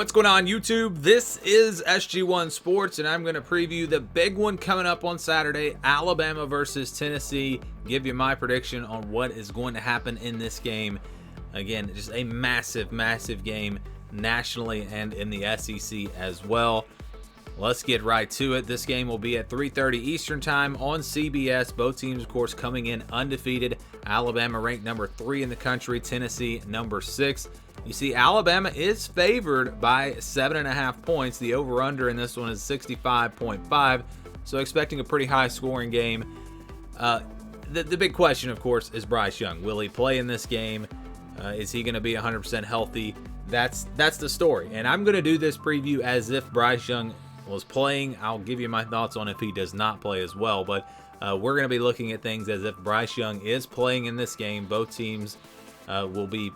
What's going on, YouTube? This is SG1 Sports, and I'm going to preview the big one coming up on Saturday, Alabama versus Tennessee. Give you my prediction on what is going to happen in this game. Again, just a massive, massive game nationally and in the SEC as well. Let's get right to it. This game will be at 3:30 Eastern Time on CBS. Both teams, of course, coming in undefeated. Alabama ranked number 3 in the country, Tennessee number 6. You see, Alabama is favored by 7.5 points. The over-under in this one is 65.5, so expecting a pretty high-scoring game. The big question, of course, is Bryce Young. Will he play in this game? Is he going to be 100% healthy? That's the story. And I'm going to do this preview as if Bryce Young was playing. I'll give you my thoughts on if he does not play as well. But we're going to be looking at things as if Bryce Young is playing in this game. Both teams will be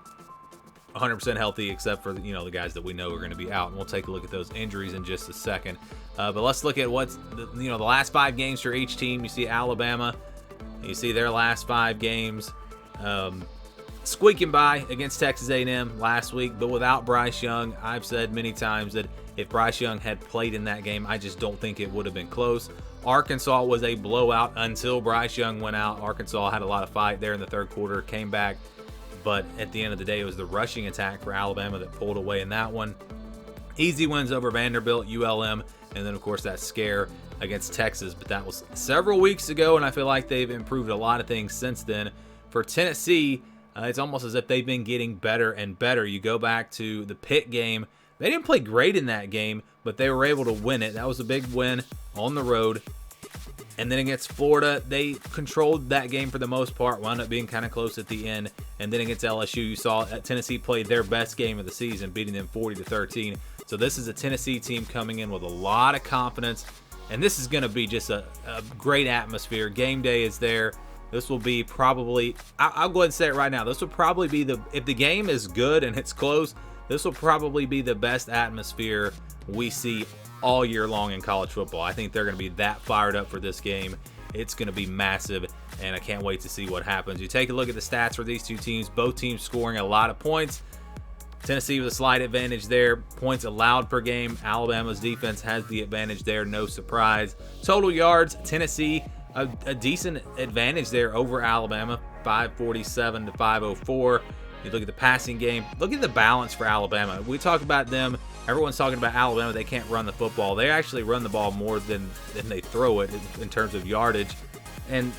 100% healthy, except for the guys that we know are going to be out. And we'll take a look at those injuries in just a second. But let's look at what's the last 5 games for each team. You see Alabama. You see their last 5 games. Squeaking by against Texas A&M last week, but without Bryce Young. I've said many times that if Bryce Young had played in that game, I just don't think it would have been close. Arkansas was a blowout until Bryce Young went out. Arkansas had a lot of fight there in the third quarter, came back, but at the end of the day, it was the rushing attack for Alabama that pulled away in that one. Easy wins over Vanderbilt, ULM, and then, of course, that scare against Texas, but that was several weeks ago, and I feel like they've improved a lot of things since then. For Tennessee, it's almost as if they've been getting better and better. You go back to the Pitt game. They didn't play great in that game, but they were able to win it. That was a big win on the road. And then against Florida, they controlled that game for the most part, wound up being kind of close at the end. And then against LSU, you saw Tennessee played their best game of the season, beating them 40-13. So this is a Tennessee team coming in with a lot of confidence. And this is going to be just a great atmosphere. Game day is there. This will be probably, I'll go ahead and say it right now, this will probably be if the game is good and it's close, this will probably be the best atmosphere we see all year long in college football. I think they're going to be that fired up for this game. It's going to be massive, and I can't wait to see what happens. You take a look at the stats for these two teams, both teams scoring a lot of points. Tennessee with a slight advantage there. Points allowed per game. Alabama's defense has the advantage there, no surprise. Total yards, Tennessee a decent advantage there over Alabama, 547 to 504. You look at the passing game. Look at the balance for Alabama. We talk about them. Everyone's talking about Alabama. They can't run the football. They actually run the ball more than they throw it in terms of yardage. And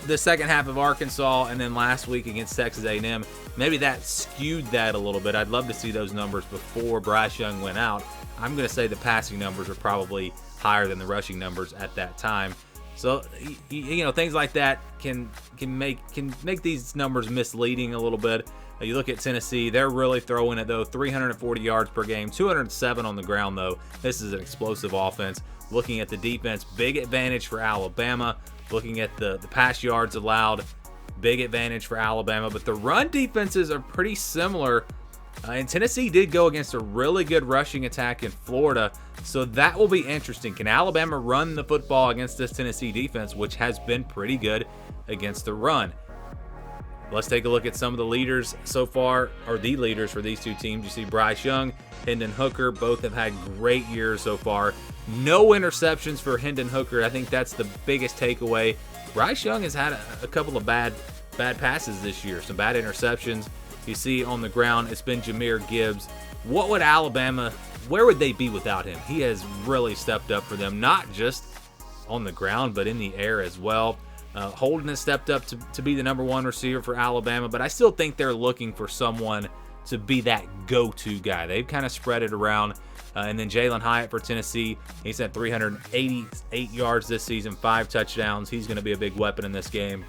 the second half of Arkansas and then last week against Texas A&M, maybe that skewed that a little bit. I'd love to see those numbers before Bryce Young went out. I'm going to say the passing numbers are probably higher than the rushing numbers at that time. So, things like that can make these numbers misleading a little bit. You look at Tennessee, they're really throwing it, though. 340 yards per game, 207 on the ground, though. This is an explosive offense. Looking at the defense, big advantage for Alabama. Looking at the pass yards allowed, big advantage for Alabama. But the run defenses are pretty similar. And Tennessee did go against a really good rushing attack in Florida, so that will be interesting. Can Alabama run the football against this Tennessee defense, which has been pretty good against the run? Let's take a look at some of the leaders so far, or the leaders for these two teams. You see Bryce Young, Hendon Hooker, both have had great years so far. No interceptions for Hendon Hooker. I think that's the biggest takeaway. Bryce Young has had a couple of bad passes this year, some bad interceptions. You see on the ground, it's been Jahmyr Gibbs. What would Alabama, where would they be without him? He has really stepped up for them, not just on the ground, but in the air as well. Holden has stepped up to be the number 1 receiver for Alabama, but I still think they're looking for someone to be that go-to guy. They've kind of spread it around. And then Jalen Hyatt for Tennessee, he's had 388 yards this season, 5 touchdowns. He's going to be a big weapon in this game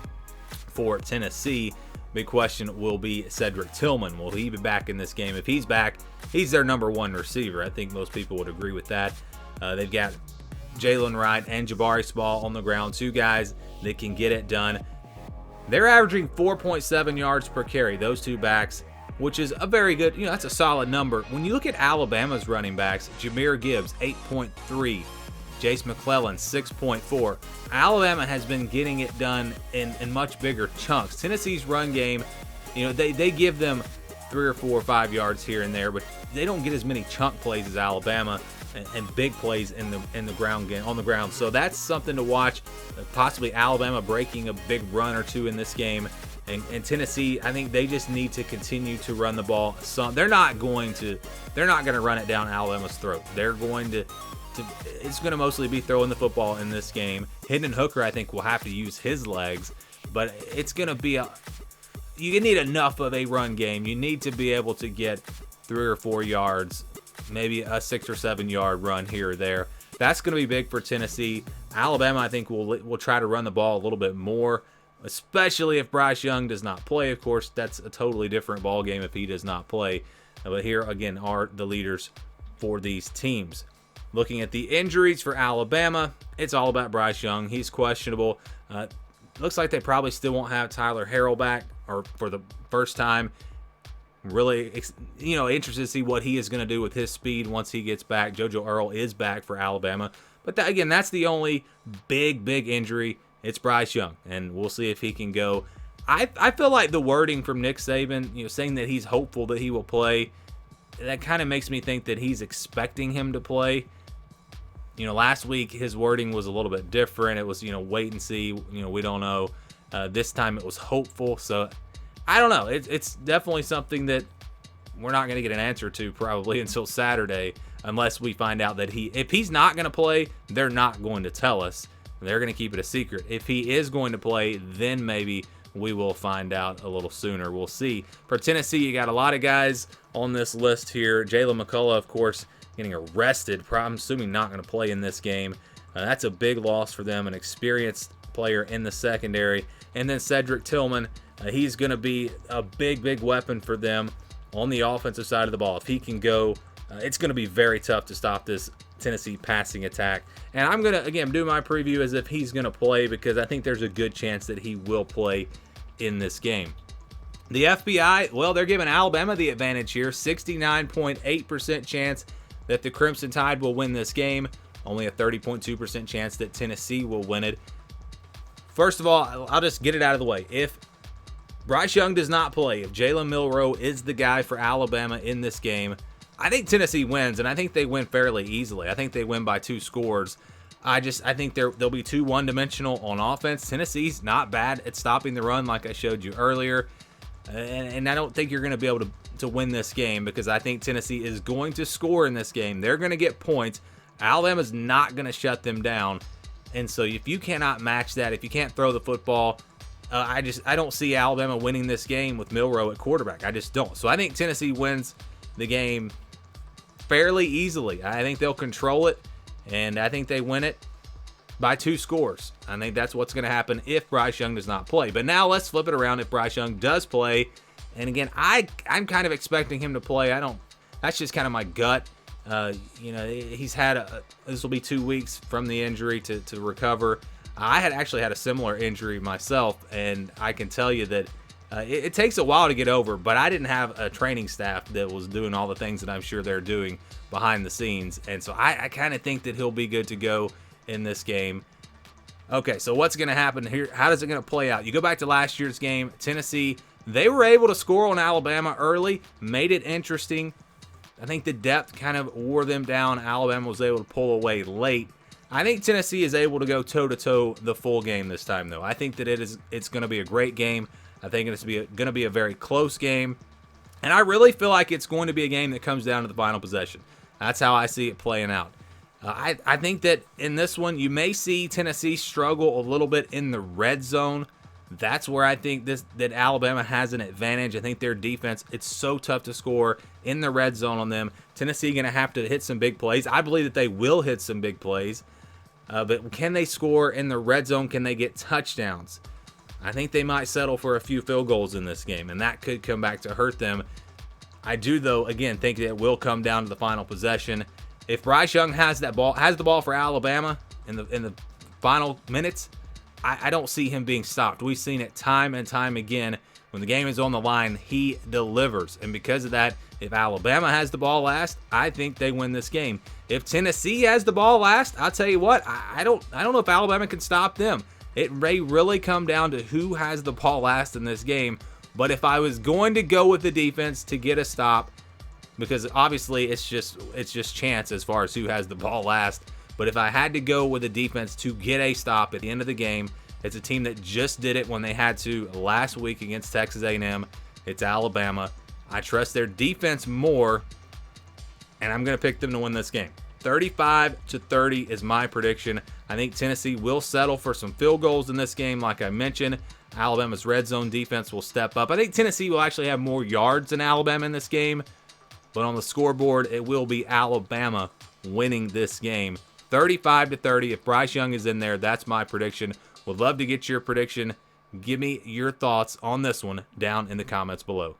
for Tennessee. Big question will be Cedric Tillman. Will he be back in this game? If he's back, he's their number 1 receiver. I think most people would agree with that. They've got Jalen Wright and Jabari Small on the ground, 2 guys that can get it done. They're averaging 4.7 yards per carry, those 2 backs, which is a very good, that's a solid number. When you look at Alabama's running backs, Jahmyr Gibbs, 8.3. Jace McClellan, 6.4. Alabama has been getting it done in much bigger chunks. Tennessee's run game, they give them 3 or 4 or 5 yards here and there, but they don't get as many chunk plays as Alabama and big plays in the ground game on the ground. So that's something to watch. Possibly Alabama breaking a big run or two in this game. And Tennessee, I think they just need to continue to run the ball. They're not going to run it down Alabama's throat. They're going to it's going to mostly be throwing the football in this game. Hendon Hooker, I think, will have to use his legs, but it's going to be you need enough of a run game. You need to be able to get 3 or 4 yards, maybe a 6 or 7 yard run here or there. That's going to be big for Tennessee. Alabama, I think, will try to run the ball a little bit more, especially if Bryce Young does not play. Of course, that's a totally different ball game if he does not play. But here, again, are the leaders for these teams. Looking at the injuries for Alabama, it's all about Bryce Young. He's questionable. Looks like they probably still won't have Tyler Harrell back, or for the first time. Really, interested to see what he is going to do with his speed once he gets back. JoJo Earl is back for Alabama. But again, that's the only big injury. It's Bryce Young, and we'll see if he can go. I feel like the wording from Nick Saban, saying that he's hopeful that he will play, that kind of makes me think that he's expecting him to play. Last week his wording was a little bit different. It was, wait and see. We don't know. This time it was hopeful. So I don't know. It's definitely something that we're not going to get an answer to probably until Saturday, unless we find out that if he's not going to play, they're not going to tell us. They're going to keep it a secret. If he is going to play, then maybe we will find out a little sooner. We'll see. For Tennessee, you got a lot of guys on this list here. Jalen McCullough, of course, getting arrested. I'm assuming not going to play in this game. That's a big loss for them, an experienced player in the secondary. And then Cedric Tillman, he's going to be a big weapon for them on the offensive side of the ball. If he can go, it's going to be very tough to stop this Tennessee passing attack. And I'm going to, again, do my preview as if he's going to play, because I think there's a good chance that he will play in this game. The FBI, well, they're giving Alabama the advantage here. 69.8% chance that the Crimson Tide will win this game. Only a 30.2% chance that Tennessee will win it. First of all, I'll just get it out of the way. If Bryce Young does not play, if Jalen Milroe is the guy for Alabama in this game, I think Tennessee wins, and I think they win fairly easily. I think they win by 2 scores. I think they'll be too one-dimensional on offense. Tennessee's not bad at stopping the run, like I showed you earlier. And I don't think you're going to be able to win this game, because I think Tennessee is going to score in this game. They're going to get points. Alabama's not going to shut them down. And so if you cannot match that, if you can't throw the football, I don't see Alabama winning this game with Milroe at quarterback. I just don't. So I think Tennessee wins the game fairly easily. I think they'll control it, and I think they win it by 2 scores. I think that's what's going to happen if Bryce Young does not play. But now let's flip it around if Bryce Young does play. And again, I'm kind of expecting him to play. That's just kind of my gut. He's had this will be 2 weeks from the injury to recover. I had actually had a similar injury myself, and I can tell you that it takes a while to get over, but I didn't have a training staff that was doing all the things that I'm sure they're doing behind the scenes. And so I kind of think that he'll be good to go in this game. Okay, so what's going to happen here? How is it going to play out? You go back to last year's game, Tennessee, they were able to score on Alabama early, made it interesting. I think the depth kind of wore them down. Alabama was able to pull away late. I think Tennessee is able to go toe-to-toe the full game this time, though. I think that it's going to be a great game. I think it's going to be a very close game. And I really feel like it's going to be a game that comes down to the final possession. That's how I see it playing out. I think that in this one, you may see Tennessee struggle a little bit in the red zone. That's where I think that Alabama has an advantage. I think their defense, it's so tough to score in the red zone on them. Tennessee going to have to hit some big plays. I believe that they will hit some big plays. But can they score in the red zone? Can they get touchdowns? I think they might settle for a few field goals in this game, and that could come back to hurt them. I do, though, again, think that it will come down to the final possession. If Bryce Young has the ball for Alabama in the final minutes, I don't see him being stopped. We've seen it time and time again. When the game is on the line, he delivers. And because of that, if Alabama has the ball last, I think they win this game. If Tennessee has the ball last, I'll tell you what, I don't know if Alabama can stop them. It may really come down to who has the ball last in this game. But if I was going to go with the defense to get a stop, because obviously it's just chance as far as who has the ball last. But if I had to go with the defense to get a stop at the end of the game, it's a team that just did it when they had to last week against Texas A&M. It's Alabama. I trust their defense more, and I'm going to pick them to win this game. 35-30 is my prediction. I think Tennessee will settle for some field goals in this game. Like I mentioned, Alabama's red zone defense will step up. I think Tennessee will actually have more yards than Alabama in this game, but on the scoreboard, it will be Alabama winning this game. 35-30. If Bryce Young is in there, that's my prediction. Would love to get your prediction. Give me your thoughts on this one down in the comments below.